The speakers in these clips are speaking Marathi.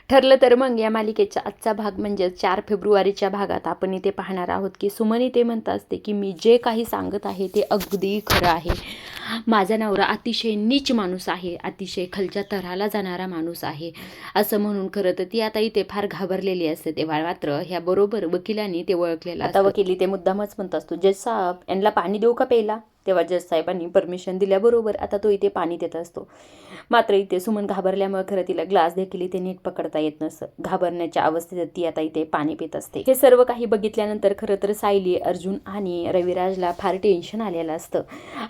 ठरलं तर मग या मालिकेचा आजचा भाग म्हणजे 4 फेब्रुवारीच्या भागात आपण इथे पाहणार आहोत की सुमन इथे म्हणत असते की मी जे काही सांगत आहे ते अगदी खरं आहे. माझा नवरा अतिशय नीच माणूस आहे, अतिशय खालच्या थराला जाणारा माणूस आहे असं म्हणून खरं तर ती आता इथे फार घाबरलेली असते. तेव्हा मात्र ह्या बरोबर वकिलांनी ते ओळखलेलं आता वकील इथे मुद्दामच म्हणत असतो, जज साहेब यांना पाणी देऊ का प्यायला. तेव्हा जज साहेबांनी परमिशन दिल्याबरोबर आता तो इथे पाणी देत असतो. मात्र इथे सुमन घाबरल्यामुळे खरं तिला ग्लास देखील इथे नीट पकडता येत नसतं. घाबरण्याच्या अवस्थेत ती आता इथे पाणी पित असते. हे सर्व काही बघितल्यानंतर खरं तर सायली, अर्जुन आणि रविराजला फार टेन्शन आलेलं असतं.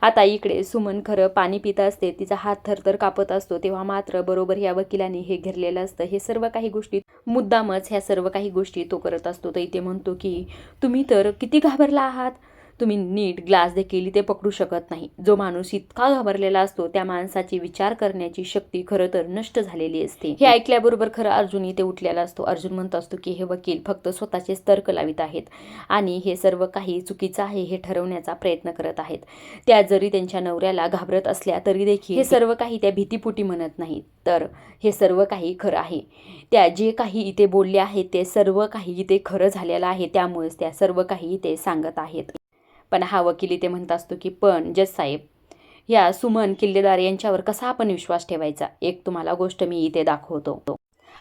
आता इकडे सुमन खरं पाणी पित असते, तिचा हात थरथर कापत असतो. तेव्हा मात्र बरोबर या वकिलांनी हे घेरलेलं असतं. हे सर्व काही गोष्टी मुद्दामच ह्या सर्व काही गोष्टी तो करत असतो. तर इथे म्हणतो की तुम्ही तर किती घाबरला आहात, तुम्ही नीट ग्लास देखील इथे पकडू शकत नाही. जो माणूस इतका घाबरलेला असतो त्या माणसाची विचार करण्याची शक्ती खरं तर नष्ट झालेली असते. हे ऐकल्याबरोबर खरं अर्जुन इथे उठलेला असतो. अर्जुन म्हणत असतो की हे वकील फक्त स्वतःचेच तर्क लावित आहेत आणि हे सर्व काही चुकीचं आहे हे ठरवण्याचा प्रयत्न करत आहेत. त्या जरी त्यांच्या नवऱ्याला घाबरत असल्या तरी देखील हे सर्व काही त्या भीतीपोटी म्हणत नाहीत, तर हे सर्व काही खरं आहे. त्या जे काही इथे बोलले आहेत ते सर्व काही इथे खरं झालेलं आहे, त्यामुळेच त्या सर्व काही इथे सांगत आहेत. पण हा वकील इथे म्हणत असतो की पण जज साहेब, या सुमन किल्लेदार यांच्यावर कसा आपण विश्वास ठेवायचा. एक तुम्हाला गोष्ट मी इथे दाखवतो.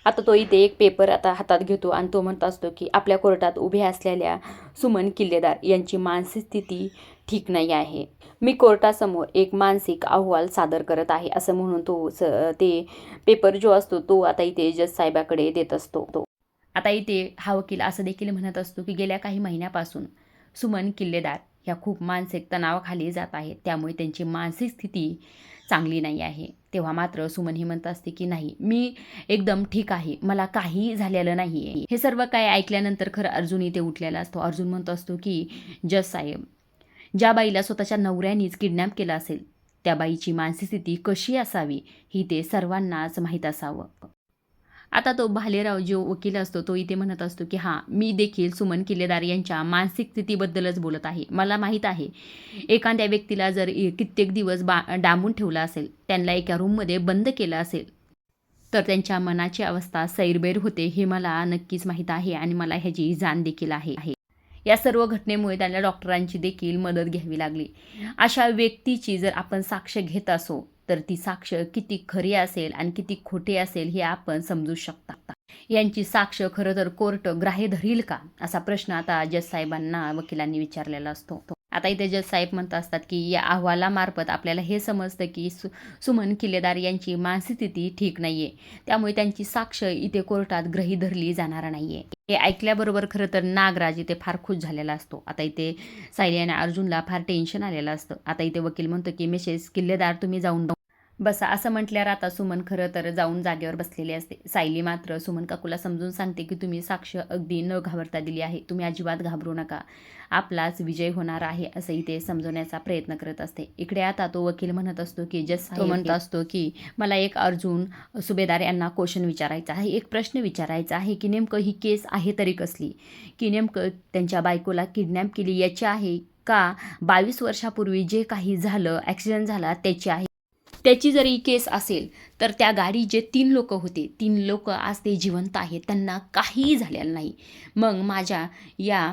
आता तो इथे एक पेपर आता हातात घेतो आणि तो म्हणत असतो की आपल्या कोर्टात उभे असलेल्या सुमन किल्लेदार यांची मानसिक स्थिती ठीक नाही आहे. मी कोर्टासमोर एक मानसिक अहवाल सादर करत आहे असं म्हणून तो ते पेपर जो असतो तो आता इथे जज साहेबाकडे देत असतो. आता इथे हा वकील असं देखील म्हणत असतो की गेल्या काही महिन्यापासून सुमन किल्लेदार ह्या खूप मानसिक तणावाखाली जात आहेत, त्यामुळे त्यांची मानसिक स्थिती चांगली नाही आहे. तेव्हा मात्र सुमन ही म्हणत असते की नाही, मी एकदम ठीक आहे, मला काही झालेलं नाही आहे. हे सर्व काय ऐकल्यानंतर खरं अर्जुन इथे उठलेला असतो. अर्जुन म्हणत असतो की जज साहेब, ज्या बाईला स्वतःच्या नवऱ्यानेच किडनॅप केलं असेल त्या बाईची मानसिक स्थिती कशी असावी ही ते सर्वांनाच माहीत असावं. आता तो भालेराव जो वकील असतो तो इथे म्हणत असतो की हां, मी देखील सुमन किल्लेदार यांच्या मानसिक स्थितीबद्दलच बोलत आहे. मला माहीत आहे एखाद्या व्यक्तीला जर कित्येक दिवस डांबून ठेवलं असेल, त्यांना एका रूममध्ये बंद केलं असेल, तर त्यांच्या मनाची अवस्था सैरबैर होते हे मला नक्कीच माहीत आहे आणि मला ह्याची जाण देखील आहे. या सर्व घटनेमुळे त्यांना डॉक्टरांची देखील मदत घ्यावी लागली. अशा व्यक्तीची जर आपण साक्ष घेत असो तर ती साक्ष किती खरी असेल आणि किती खोटी असेल हे आपण समजू शकता. यांची साक्ष खरं तर कोर्ट ग्राह्य धरील का, असा प्रश्न आता जज साहेबांना वकिलांनी विचारलेला असतो. आता इथे जज साहेब म्हणत असतात की या अहवालामार्फत आपल्याला हे समजतं की सुमन किल्लेदार यांची मानसिक स्थिती ठीक नाहीये, त्यामुळे त्यांची साक्ष इथे कोर्टात गृहीत धरली जाणार नाहीये. हे ऐकल्याबरोबर खरं तर नागराज इथे फार खुश झालेला असतो. आता इथे सायली आणि अर्जुनला फार टेन्शन आलेलं असतं. आता इथे वकील म्हणतो की मिसेस किल्लेदार तुम्ही जाऊन बसा. असं म्हटल्यावर आता सुमन खरं तर जाऊन जागेवर बसलेली असते. सायली मात्र सुमन काकूला समजून सांगते की तुम्ही साक्ष अगदी न घाबरता दिली आहे, तुम्ही अजिबात घाबरू नका, आपलाच विजय होणार आहे असं इथे समजवण्याचा प्रयत्न करत असते. इकडे आता तो वकील म्हणत असतो की जज साहेब म्हणत असतो की मला एक अर्जुन सुभेदार यांना क्वेश्चन विचारायचा आहे, एक प्रश्न विचारायचा आहे की नेमकं ही केस आहे तरी कसली, की नेमकं त्यांच्या बायकोला किडनॅप केली याची आहे का 22 वर्षापूर्वी जे काही झालं ॲक्सिडेंट झाला त्याची आहे. त्याची जरी केस असेल तर त्या गाडी जे 3 लोक होते, 3 लोक आज ते जिवंत आहेत, त्यांना काहीही झालेलं नाही. मग माझ्या या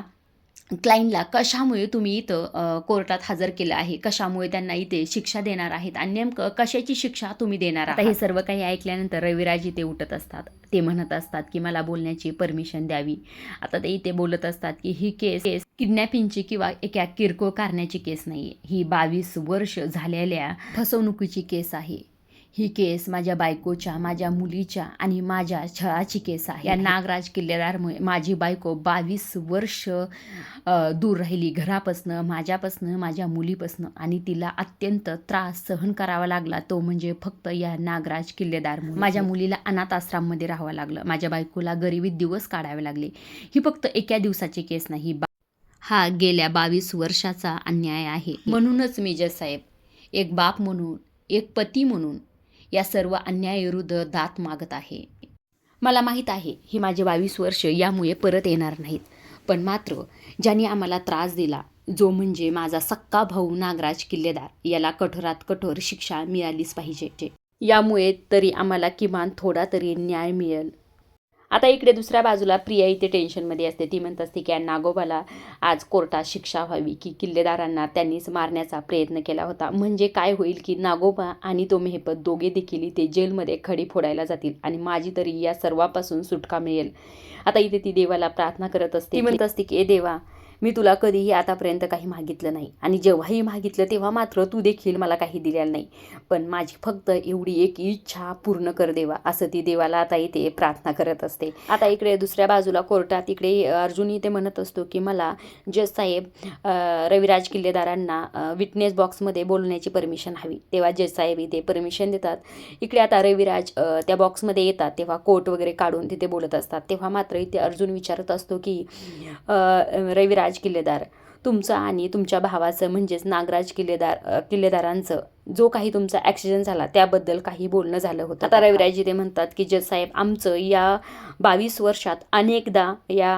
क्लायंटला कशामुळे तुम्ही इथं कोर्टात हजर केलं आहे, कशामुळे त्यांना इथे शिक्षा देणार आहेत आणि नेमकं कशाची शिक्षा तुम्ही देणार आहात. हे सर्व काही ऐकल्यानंतर रविराज इथे उठत असतात. ते म्हणत असतात की मला बोलण्याची परमिशन द्यावी. आता ते इथे बोलत असतात की ही केस किडनॅपिंगची किंवा एका किरकोळ कारण्याची केस नाही आहे, ही 22 वर्ष झालेल्या फसवणुकीची केस आहे. ही केस माझ्या बायकोच्या, माझ्या मुलीच्या आणि माझ्या छळाची केस आहे. या नागराज किल्लेदारमुळे माझी बायको 22 वर्ष दूर राहिली घरापासनं, माझ्यापासनं, माझ्या मुलीपासनं, आणि तिला अत्यंत त्रास सहन करावा लागला, तो म्हणजे फक्त या नागराज किल्लेदारमुळे. माझ्या मुलीला अनाथ आश्रममध्ये राहावं लागलं, माझ्या बायकोला गरिबीत दिवस काढावे लागले. ही फक्त एका दिवसाची केस नाही, हा गेल्या 22 वर्षाचा अन्याय आहे. म्हणूनच मी जज साहेब, एक बाप म्हणून, एक पती म्हणून या सर्व अन्यायाविरुद्ध दाद मागत आहे. मला माहीत आहे ही माझे 22 वर्ष यामुळे परत येणार नाहीत, पण मात्र ज्यांनी आम्हाला त्रास दिला, जो म्हणजे माझा सक्का भाऊ नागराज किल्लेदार, याला कठोरात कठोर शिक्षा मिळालीच पाहिजे. यामुळे तरी आम्हाला किमान थोडा तरी न्याय मिळेल. आता इकडे दुसऱ्या बाजूला प्रिया इथे टेन्शनमध्ये असते. ती म्हणत असते की या नागोबाला आज कोर्टात शिक्षा व्हावी, की किल्लेदारांना त्यांनीच मारण्याचा प्रयत्न केला होता. म्हणजे काय होईल की नागोबा आणि तो मेहपत दोघे देखील इथे जेलमध्ये खडी फोडायला जातील आणि माझी तरी या सर्वापासून सुटका मिळेल. आता इथे ती देवाला प्रार्थना करत असते. ती म्हणत असते की ए देवा, मी तुला कधीही आतापर्यंत काही मागितलं नाही आणि जेव्हाही मागितलं तेव्हा मात्र तू देखील मला काही दिलेलं नाही. पण माझी फक्त एवढी एक इच्छा पूर्ण कर देवा, असं ती देवाला आता इथे प्रार्थना करत असते. आता इकडे दुसऱ्या बाजूला कोर्टात इकडे अर्जुन इथे म्हणत असतो की मला जज साहेब रविराज किल्लेदारांना विटनेस बॉक्समध्ये बोलण्याची परमिशन हवी. तेव्हा जज साहेब इथे परमिशन देतात. इकडे आता रविराज त्या बॉक्समध्ये येतात तेव्हा कोट वगैरे काढून तिथे बोलत असतात. तेव्हा मात्र इथे अर्जुन विचारत असतो की रविराज किल्लेदार, तुमचं आणि तुमच्या भावाचं म्हणजेच नागराज किल्लेदारांचं जो काही तुमचा ॲक्सिडेंट झाला त्याबद्दल काही बोलणं झालं होतं. आता रविराज ते म्हणतात की जज साहेब, आमचं या 22 वर्षात अनेकदा या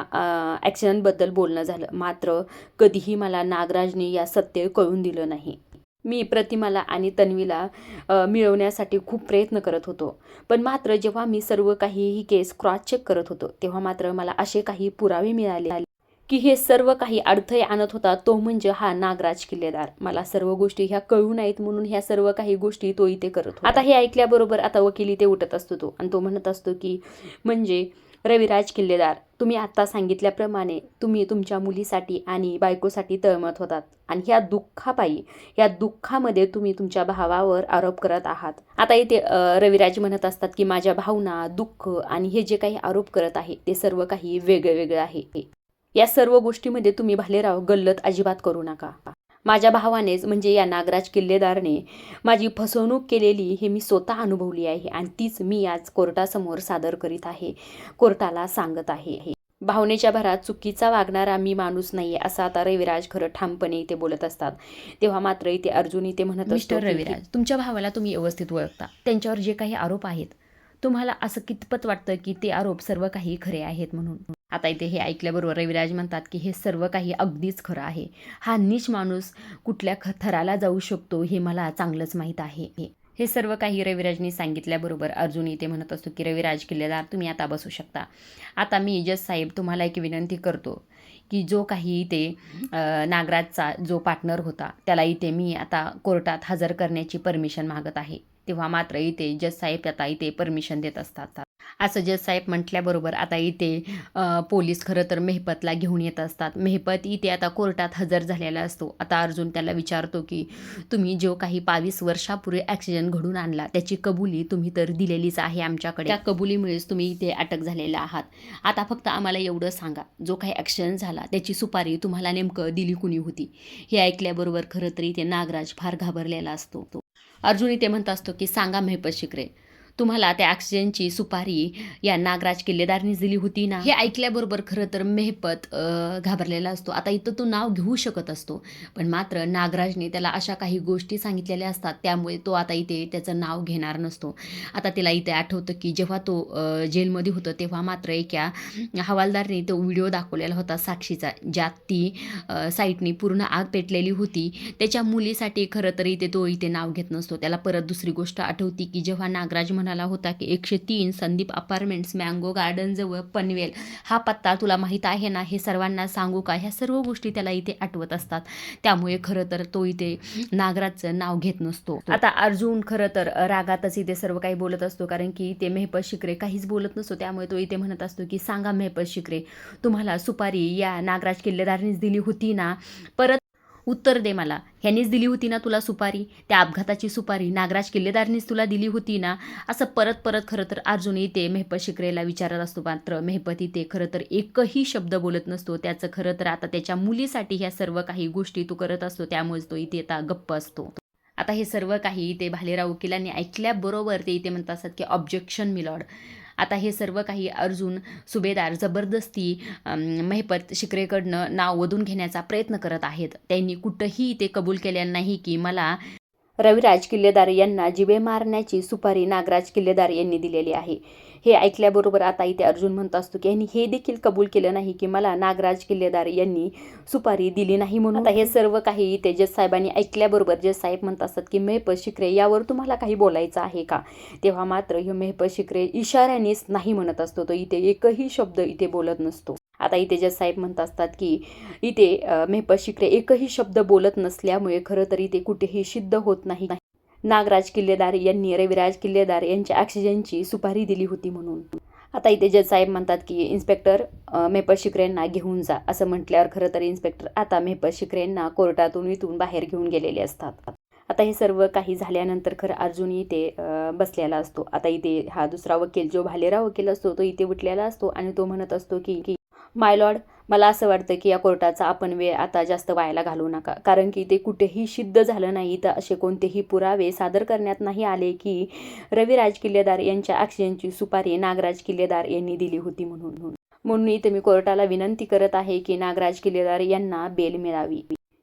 ॲक्सिडेंटबद्दल बोलणं झालं, मात्र कधीही मला नागराजने या सत्य कळून दिलं नाही. मी प्रतिमाला आणि तन्वीला मिळवण्यासाठी खूप प्रयत्न करत होतो, पण मात्र जेव्हा मी सर्व काही ही केस क्रॉस चेक करत होतो तेव्हा मात्र मला असे काही पुरावे मिळाले की हे सर्व काही अडथळे आणत होता तो म्हणजे हा नागराज किल्लेदार. मला सर्व गोष्टी ह्या कळू नाहीत म्हणून ह्या सर्व काही गोष्टी तो इथे करत होता. आता हे ऐकल्याबरोबर आता वकील इथे उठत असतो तो आणि तो म्हणत असतो की म्हणजे रविराज किल्लेदार, तुम्ही आत्ता सांगितल्याप्रमाणे तुम्ही तुमच्या मुलीसाठी आणि बायकोसाठी तळमत होतात आणि ह्या दुःखामध्ये तुम्ही तुमच्या भावावर आरोप करत आहात. आता इथे रविराज म्हणत असतात की माझ्या भावना, दुःख आणि हे जे काही आरोप करत आहे ते सर्व काही वेगळं आहे. या सर्व गोष्टीमध्ये तुम्ही भालेराव गल्लत अजिबात करू नका. माझ्या भावानेच म्हणजे या नागराज किल्लेदारने माझी फसवणूक केलेली हे मी स्वतः अनुभवली आहे आणि तीच मी आज कोर्टासमोर सादर करीत आहे, कोर्टाला सांगत आहे. भावनेच्या भरात चुकीचा वागणारा मी माणूस नाही आहे, असं आता रविराज खरं ठामपणे इथे बोलत असतात. तेव्हा मात्र इथे अर्जुन इथे म्हणत असतो, मिस्टर रविराज, तुमच्या भावाला तुम्ही व्यवस्थित ओळखता. त्यांच्यावर जे काही आरोप आहेत, तुम्हाला असं कितपत वाटतं की ते आरोप सर्व काही खरे आहेत म्हणून? आता इथे हे ऐकल्याबरोबर रविराज म्हणतात की हे सर्व काही अगदीच खरं आहे. हा नीच माणूस कुठल्या थराला जाऊ शकतो हे मला चांगलंच माहीत आहे. हे सर्व काही रविराजनी सांगितल्याबरोबर अर्जुन इथे म्हणत असतो की रविराज किल्लेदार, तुम्ही आता बसू शकता. आता मी जज साहेब तुम्हाला एक विनंती करतो की जो काही इथे नागराजचा जो पार्टनर होता त्याला इथे मी आता कोर्टात हजर करण्याची परमिशन मागत आहे. तेव्हा मात्र इथे जज साहेब आता इथे परमिशन देत असतात. असं जज साहेब म्हटल्याबरोबर आता इथे पोलीस खरं तर मेहपतला घेऊन येत असतात. मेहपत इथे आता कोर्टात हजर झालेला असतो. आता अर्जुन त्याला विचारतो की तुम्ही जो काही 22 वर्षापूर्वी ॲक्सिडेंट घडून आणला त्याची कबुली तुम्ही तर दिलेलीच आहे आमच्याकडे. त्या कबुलीमुळेच तुम्ही इथे अटक झालेला आहात. आता फक्त आम्हाला एवढं सांगा, जो काही ॲक्सिडेंट झाला त्याची सुपारी तुम्हाला नेमकं दिली कुणी होती? हे ऐकल्याबरोबर खरं तर इथे नागराज फार घाबरलेला असतो. अर्जुन इथे म्हणत असतो की सांगा मेहपत शिकरे, तुम्हाला त्या ॲक्सिडेंटची सुपारी या नागराज किल्लेदारनीच दिली होती ना? हे ऐकल्याबरोबर खरं तर मेहपत घाबरलेला असतो. आता इथं तो नाव घेऊ शकत असतो, पण मात्र नागराजने त्याला अशा काही गोष्टी सांगितलेल्या असतात त्यामुळे तो आता इथे त्याचं नाव घेणार नसतो. आता तिला इथे आठवतं की जेव्हा तो जेलमध्ये होतं तेव्हा मात्र एका हवालदारने तो व्हिडिओ दाखवलेला होता साक्षीचा, ज्यात ती साईटनी पूर्ण आग पेटलेली होती. त्याच्या मुलीसाठी खरं तर इथे तो इथे नाव घेत नसतो. त्याला परत दुसरी गोष्ट आठवती की जेव्हा नागराज म्हणाला होता की 103 संदीप अपार्टमेंट्स मँगो गार्डनजवळ पनवेल हा पत्ता तुला माहीत आहे ना, हे सर्वांना सांगू का? ह्या सर्व गोष्टी त्याला इथे आठवत असतात. त्यामुळे खरं तर तो इथे नागराजचं नाव घेत नसतो. आता अर्जुन खरं तर रागातच इथे सर्व काही बोलत असतो, कारण की इथे मेहपत शिकरे काहीच बोलत नसतो. त्यामुळे तो इथे म्हणत असतो की सांगा मेहपत शिकरे, तुम्हाला सुपारी या नागराज किल्लेदारनीच दिली होती ना? परत उत्तर दे मला, ह्यांनीच दिली होती ना तुला सुपारी? त्या अपघाताची सुपारी नागराज किल्लेदारनीच तुला दिली होती ना? असं परत खरं तर अर्जुन इथे मेहपत शिकरेला विचारत असतो. मात्र मेहपत इथे खरं तर एकही शब्द बोलत नसतो. त्याचं खरं तर आता त्याच्या मुलीसाठी ह्या सर्व काही गोष्टी तो करत असतो, त्यामुळेच तो इथे आता गप्प असतो. आता हे सर्व काही इथे भालेराव वकिलांनी ऐकल्याबरोबर ते इथे म्हणत असतात की ऑब्जेक्शन मिलॉर्ड. आता हे सर्व काही अर्जुन सुभेदार जबरदस्ती मेहपत शिकरेकडनं नाव वधून घेण्याचा प्रयत्न करत आहेत. त्यांनी कुठंही ते कबूल केलेलं नाही की मला रविराज किल्लेदार यांना जिवे मारण्याची सुपारी नागराज किल्लेदार यांनी दिलेली आहे. हे ऐकल्याबरोबर आता इथे अर्जुन म्हणत असतो की यांनी हे देखील कबूल केलं नाही की मला नागराज किल्लेदार यांनी सुपारी दिली नाही म्हणून. आता हे सर्व काही इथे जज साहेबांनी ऐकल्याबरोबर जज साहेब म्हणत असतात की मेहपत शिकरे, यावर तुम्हाला काही बोलायचं आहे का? तेव्हा मात्र हे मेहपत शिकरे इशाऱ्यानेच नाही म्हणत असतो. तो इथे एकही शब्द इथे बोलत नसतो. आता इथे जज साहेब म्हणत असतात की इथे मेहपत शिकरे एकही शब्द बोलत नसल्यामुळे खरं तर इथे कुठेही सिद्ध होत नाही नागराज किल्लेदार यांनी रविराज किल्लेदार यांच्या ऑक्सिजनची सुपारी दिली होती म्हणून. आता इथे जज साहेब म्हणतात की इन्स्पेक्टर मेहपत शिकरेंना घेऊन जा. असं म्हटल्यावर खरं तर इन्स्पेक्टर आता मेहपत शिकरेंना कोर्टातून इथून बाहेर घेऊन गेलेले असतात. आता हे सर्व काही झाल्यानंतर खरं अर्जुन इथे बसलेला असतो. आता इथे हा दुसरा वकील जो भालेराव वकील असतो तो इथे उठलेला असतो आणि तो म्हणत असतो की माय लॉर्ड, मला असं वाटतं की या कोर्टाचा आपण वेळ आता जास्त वायाला घालवू नका, कारण की ते कुठेही सिद्ध झालं नाही. तर असे कोणतेही पुरावे सादर करण्यात नाही आले की रविराज किल्लेदार यांच्या ऑक्सिजनची सुपारी नागराज किल्लेदार यांनी दिली होती म्हणून इथे मी कोर्टाला विनंती करत आहे की नागराज किल्लेदार यांना बेल मिळावी.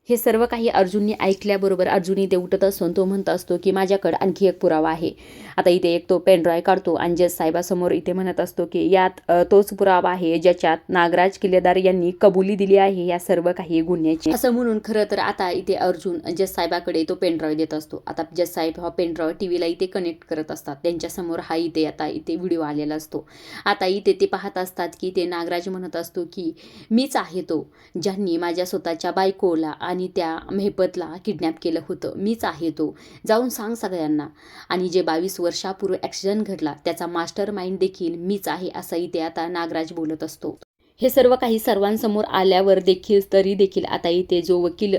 हे सर्व काही अर्जुनने ऐकल्याबरोबर अर्जुन इथे उठत असून तो म्हणत असतो की माझ्याकडे आणखी एक पुरावा आहे. आता इथे एक तो पेनड्राय काढतो आणि जज साहेबासमोर इथे म्हणत असतो की यात तोच पुरावा आहे ज्याच्यात नागराज किल्लेदार यांनी कबुली दिली आहे या सर्व काही गुन्ह्याची. असं म्हणून खरं तर आता इथे अर्जुन जज साहेबाकडे तो पेनड्राय देत असतो. आता जज साहेब हा पेनड्राय टीव्हीला इथे कनेक्ट करत असतात. त्यांच्यासमोर हा इथे आता इथे व्हिडिओ आलेला असतो. आता इथे ते पाहत असतात की ते नागराज म्हणत असतो की मीच आहे तो ज्यांनी माझ्या स्वतःच्या बायकोला आणि त्या मेहपतला किडनॅप केलं होतं. मीच आहे तो, जाऊन सांग सगळ्यांना. आणि जे 22 वर्षापूर्वी ॲक्सिडेंट घडला त्याचा मास्टर माइंड देखील मीच आहे, असं इथे आता नागराज बोलत असतो. हे सर्व काही सर्वांसमोर आल्यावर देखील तरी देखील आता इथे जो वकील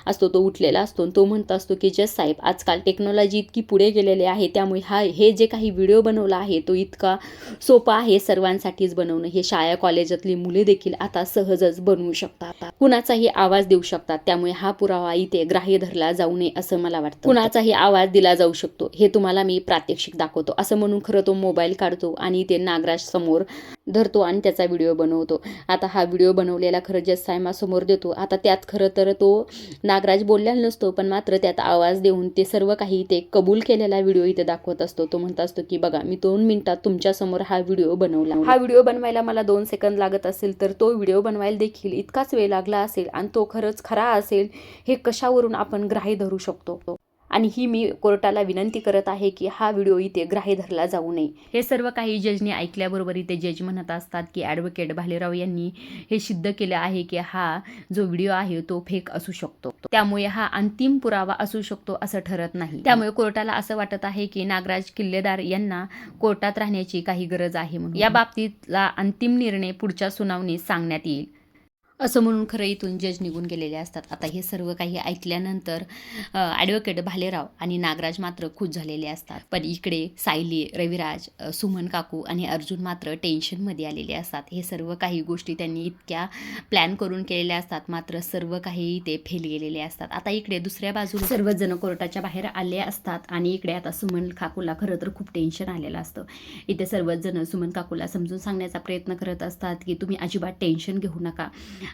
असतो तो उठलेला असतो. तो म्हणत असतो की जज साहेब, आजकाल टेक्नॉलॉजी इतकी पुढे गेलेली आहे त्यामुळे हे जे काही व्हिडिओ बनवला आहे तो इतका सोपा आहे सर्वांसाठीच बनवणं. हे शाळा कॉलेजातली मुले देखील आता सहजच बनवू शकतात, कुणाचाही आवाज देऊ शकतात. त्यामुळे हा पुरावा इथे ग्राह्य धरला जाऊ नये असं मला वाटतं. कुणाचाही आवाज दिला जाऊ शकतो, हे तुम्हाला मी प्रात्यक्षिक दाखवतो. असं म्हणून खरं तो मोबाईल काढतो आणि इथे नागराज समोर धरतो आणि त्याचा व्हिडिओ बनवतो. आता हा व्हिडिओ बनवलेला खरं जज साहेबांसमोर देतो. आता त्यात खरं तर तो नागराज बोललेला नसतो, पण मात्र त्यात आवाज देऊन ते सर्व काही ते कबूल केलेला व्हिडिओ इथे दाखवत असतो. तो म्हणत असतो की बघा, मी 2 मिनिटात तुमच्यासमोर हा व्हिडिओ बनवला. हा व्हिडिओ बनवायला मला 2 सेकंद लागत असेल तर तो व्हिडिओ बनवायला देखील इतकाच वेळ लागला असेल आणि तो खरंच खरा असेल हे कशावरून आपण ग्राह्य धरू शकतो. आणि ही मी कोर्टाला विनंती करत आहे की हा व्हिडिओ इथे ग्राह्य धरला जाऊ नये. हे सर्व काही जजने ऐकल्याबरोबर इथे जज म्हणत असतात की ॲडव्होकेट भालेराव यांनी हे सिद्ध केले आहे की हा जो व्हिडिओ आहे तो फेक असू शकतो, त्यामुळे हा अंतिम पुरावा असू शकतो असं ठरत नाही. त्यामुळे कोर्टाला असं वाटत आहे की नागराज किल्लेदार यांना कोर्टात राहण्याची काही गरज आहे म्हणून या बाबतीतला अंतिम निर्णय पुढच्या सुनावणीत सांगण्यात येईल असं म्हणून खरं इथून जज निघून गेलेले असतात. आता हे सर्व काही ऐकल्यानंतर ॲडव्होकेट भालेराव आणि नागराज मात्र खुश झालेले असतात. पण इकडे सायली, रविराज, सुमन काकू आणि अर्जुन मात्र टेन्शनमध्ये आलेले असतात. हे सर्व काही गोष्टी त्यांनी इतक्या प्लॅन करून केलेल्या असतात, मात्र सर्व काही ते फेल गेलेले असतात. आता इकडे दुसऱ्या बाजूला सर्वच जण कोर्टाच्या बाहेर आले असतात आणि इकडे आता सुमन काकूला खरं तर खूप टेन्शन आलेलं असतं. इथे सर्वच जण सुमन काकूला समजून सांगण्याचा प्रयत्न करत असतात की तुम्ही अजिबात टेन्शन घेऊ नका.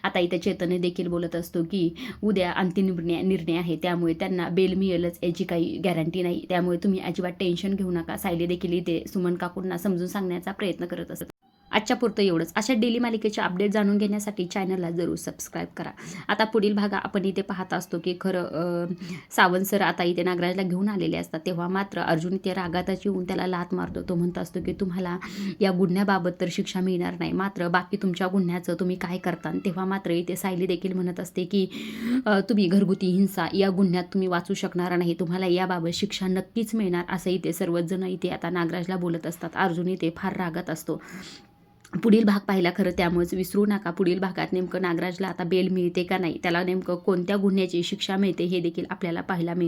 आता इथे चेतन देखील बोलत असतो की उद्या अंतिम निर्णय आहे, त्यामुळे त्यांना बेल मिळेलच याची काही गॅरंटी नाही, त्यामुळे तुम्ही अजिबात टेन्शन घेऊ नका. सायली देखील इथे सुमन काकूंना समजून सांगण्याचा प्रयत्न करत असतात. आजच्या पुरतं एवढंच. अशा डेली मालिकेचे अपडेट जाणून घेण्यासाठी चॅनलला जरूर सबस्क्राईब करा. आता पुढील भाग आपण इथे पाहत असतो की खरं सावंत सर आता इथे नागराजला घेऊन आलेले असतात. तेव्हा मात्र अर्जुन इथे रागातच येऊन त्याला लाथ मारतो. तो म्हणत असतो की तुम्हाला या गुन्ह्याबाबत तर शिक्षा मिळणार नाही, मात्र बाकी तुमच्या गुन्ह्याचं तुम्ही काय करता. तेव्हा मात्र इथे सायली देखील म्हणत असते की तुम्ही घरगुती हिंसा या गुन्ह्यात तुम्ही वाचू शकणार नाही, तुम्हाला याबाबत शिक्षा नक्कीच मिळणार, असं इथे सर्वच जण इथे आता नागराजला बोलत असतात. अर्जुन इथे फार रागात असतो. पुढील भाग पाहिला खरं, त्यामुळेच विसरू नका. पुढील भागात नेमकं नागराजला आता बेल मिळते का नाही, त्याला नेमकं कोणत्या गुन्ह्याची शिक्षा मिळते हे देखील आपल्याला पाहायला मिळते.